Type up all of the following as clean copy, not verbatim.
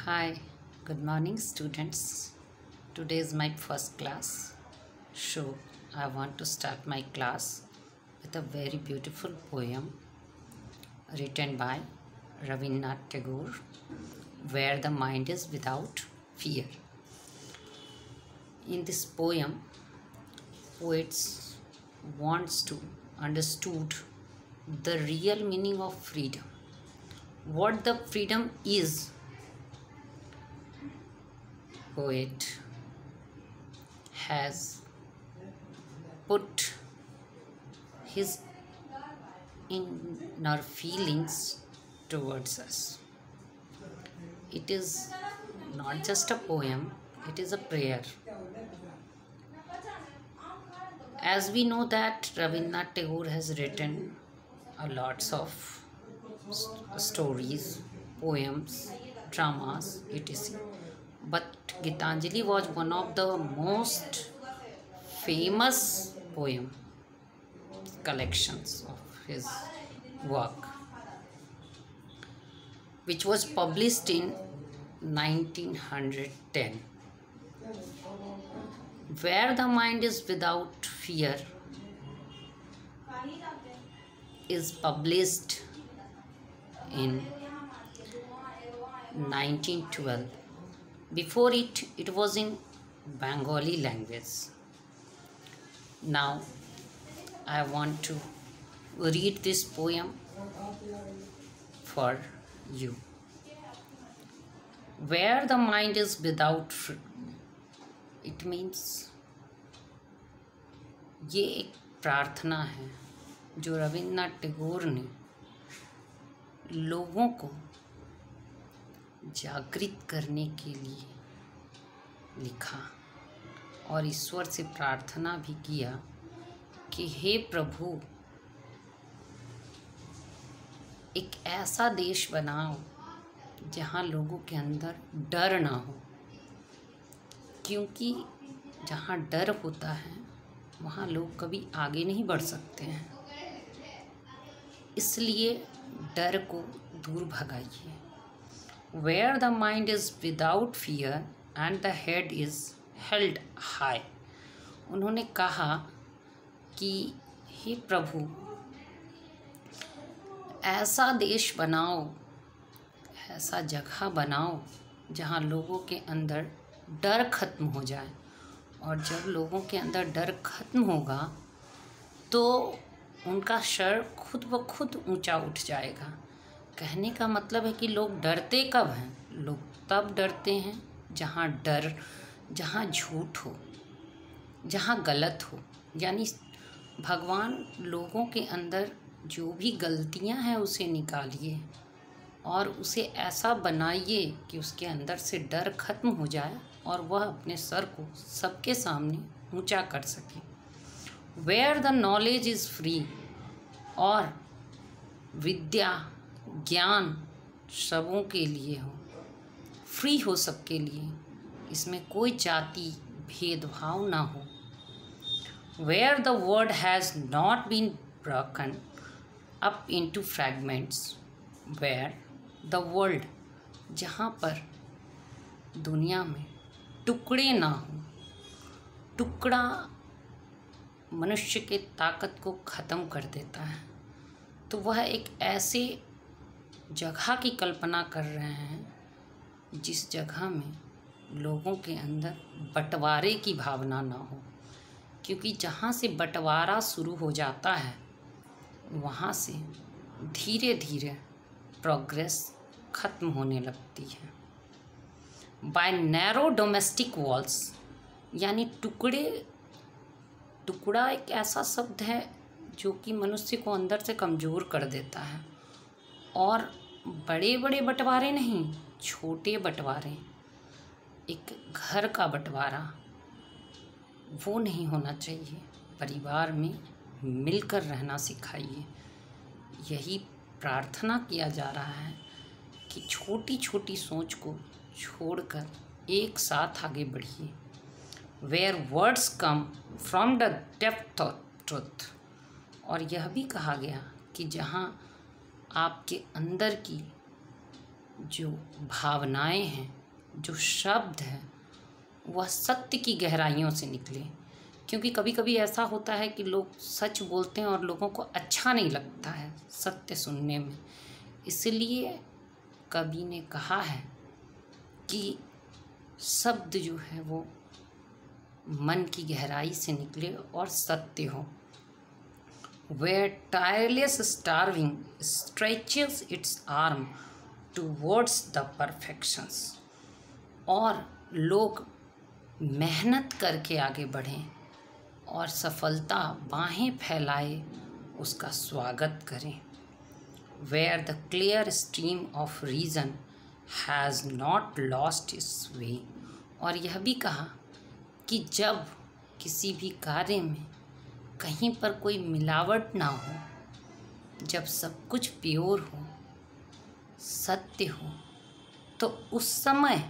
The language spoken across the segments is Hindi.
Hi, good morning, students. Today is my first class, so I want to start my class with a very beautiful poem written by Rabindranath Tagore, Where the Mind is Without Fear. In this poem, poets wants to understood the real meaning of freedom. What the freedom is. Poet has put his inner feelings towards us. It is not just a poem, it is a prayer. As we know that Rabindranath Tagore has written a lots of stories, poems, dramas, etc. But Gitanjali was one of the most famous poem collections of his work, which was published in 1910. Where the Mind is Without Fear is published in 1912. Before it was in Bengali language. Now I want to read this poem for you. Where the mind is without fear, it means ये एक प्रार्थना है जो रविन्द्रनाथ टैगोर ने लोगों को जागृत करने के लिए लिखा और ईश्वर से प्रार्थना भी किया कि हे प्रभु, एक ऐसा देश बनाओ जहाँ लोगों के अंदर डर ना हो, क्योंकि जहाँ डर होता है वहाँ लोग कभी आगे नहीं बढ़ सकते हैं। इसलिए डर को दूर भगाइए। Where the mind is without fear and the head is held high. उन्होंने कहा कि हे प्रभु, ऐसा देश बनाओ, ऐसा जगह बनाओ जहाँ लोगों के अंदर डर खत्म हो जाए, और जब लोगों के अंदर डर खत्म होगा तो उनका सर खुद ब खुद ऊंचा उठ जाएगा। कहने का मतलब है कि लोग डरते कब हैं? लोग तब डरते हैं जहाँ झूठ हो, जहाँ गलत हो। यानी भगवान लोगों के अंदर जो भी गलतियां हैं उसे निकालिए और उसे ऐसा बनाइए कि उसके अंदर से डर खत्म हो जाए और वह अपने सर को सबके सामने ऊंचा कर सके। Where the knowledge is free, और विद्या ज्ञान सबों के लिए हो, फ्री हो सबके लिए, इसमें कोई जाति भेदभाव ना हो। Where the word has not been broken up into fragments, where the world, जहाँ पर दुनिया में टुकड़े ना हो। टुकड़ा मनुष्य के ताकत को ख़त्म कर देता है, तो वह एक ऐसे जगह की कल्पना कर रहे हैं जिस जगह में लोगों के अंदर बंटवारे की भावना ना हो, क्योंकि जहाँ से बंटवारा शुरू हो जाता है वहाँ से धीरे धीरे प्रोग्रेस ख़त्म होने लगती है। बाय नैरो डोमेस्टिक वॉल्स, यानी टुकड़ा एक ऐसा शब्द है जो कि मनुष्य को अंदर से कमज़ोर कर देता है, और बड़े बड़े बंटवारे नहीं, छोटे बंटवारे, एक घर का बंटवारा वो नहीं होना चाहिए। परिवार में मिलकर रहना सिखाइए। यही प्रार्थना किया जा रहा है कि छोटी छोटी सोच को छोड़कर एक साथ आगे बढ़िए। Where words come from the depth of truth, और यह भी कहा गया कि जहाँ आपके अंदर की जो भावनाएं हैं, जो शब्द हैं, वह सत्य की गहराइयों से निकले। क्योंकि कभी कभी ऐसा होता है कि लोग सच बोलते हैं और लोगों को अच्छा नहीं लगता है सत्य सुनने में। इसलिए कवि ने कहा है कि शब्द जो है वो मन की गहराई से निकले और सत्य हो। Where tireless starving stretches its arm towards the perfections, और लोग मेहनत करके आगे बढ़ें और सफलता बाहें फैलाए उसका स्वागत करें। Where the clear stream of reason has not lost its way, और यह भी कहा कि जब किसी भी कार्य में कहीं पर कोई मिलावट ना हो, जब सब कुछ प्योर हो, सत्य हो, तो उस समय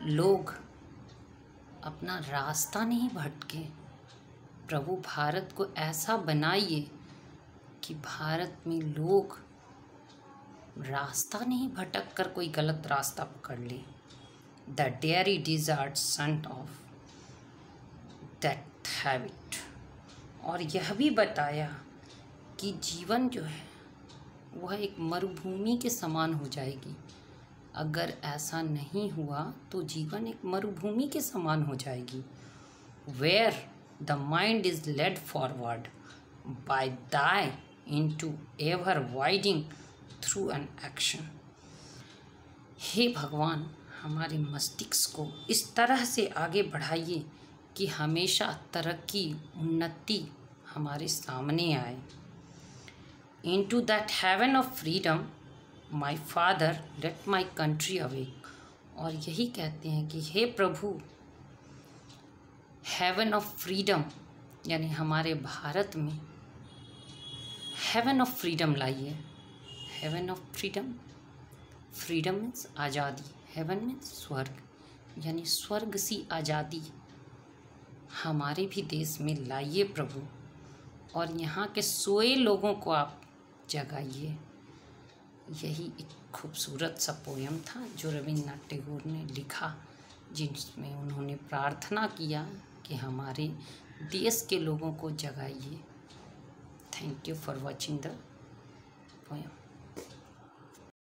लोग अपना रास्ता नहीं भटके। प्रभु भारत को ऐसा बनाइए कि भारत में लोग रास्ता नहीं भटक कर कोई गलत रास्ता पकड़ ले। The dairy desert son of that habit, और यह भी बताया कि जीवन जो है वह एक मरुभूमि के समान हो जाएगी। अगर ऐसा नहीं हुआ तो जीवन एक मरुभूमि के समान हो जाएगी। Where the mind is led forward by thee into ever widening through an action. हे भगवान, हमारे मस्तिष्क को इस तरह से आगे बढ़ाइए कि हमेशा तरक्की, उन्नति हमारे सामने आए। Into that heaven of freedom, my Father, let my country awake। और यही कहते हैं कि हे प्रभु, हेवन ऑफ फ्रीडम यानी हमारे भारत में हेवन ऑफ फ्रीडम लाइए। Heaven of freedom, freedom means आज़ादी, हेवन मीन्स स्वर्ग, यानी स्वर्ग सी आज़ादी हमारे भी देश में लाइए प्रभु, और यहाँ के सोए लोगों को आप जगाइए। यही एक खूबसूरत सा पोयम था जो रविन्द्रनाथ टैगोर ने लिखा, जिसमें उन्होंने प्रार्थना किया कि हमारे देश के लोगों को जगाइए। Thank you for watching the poem.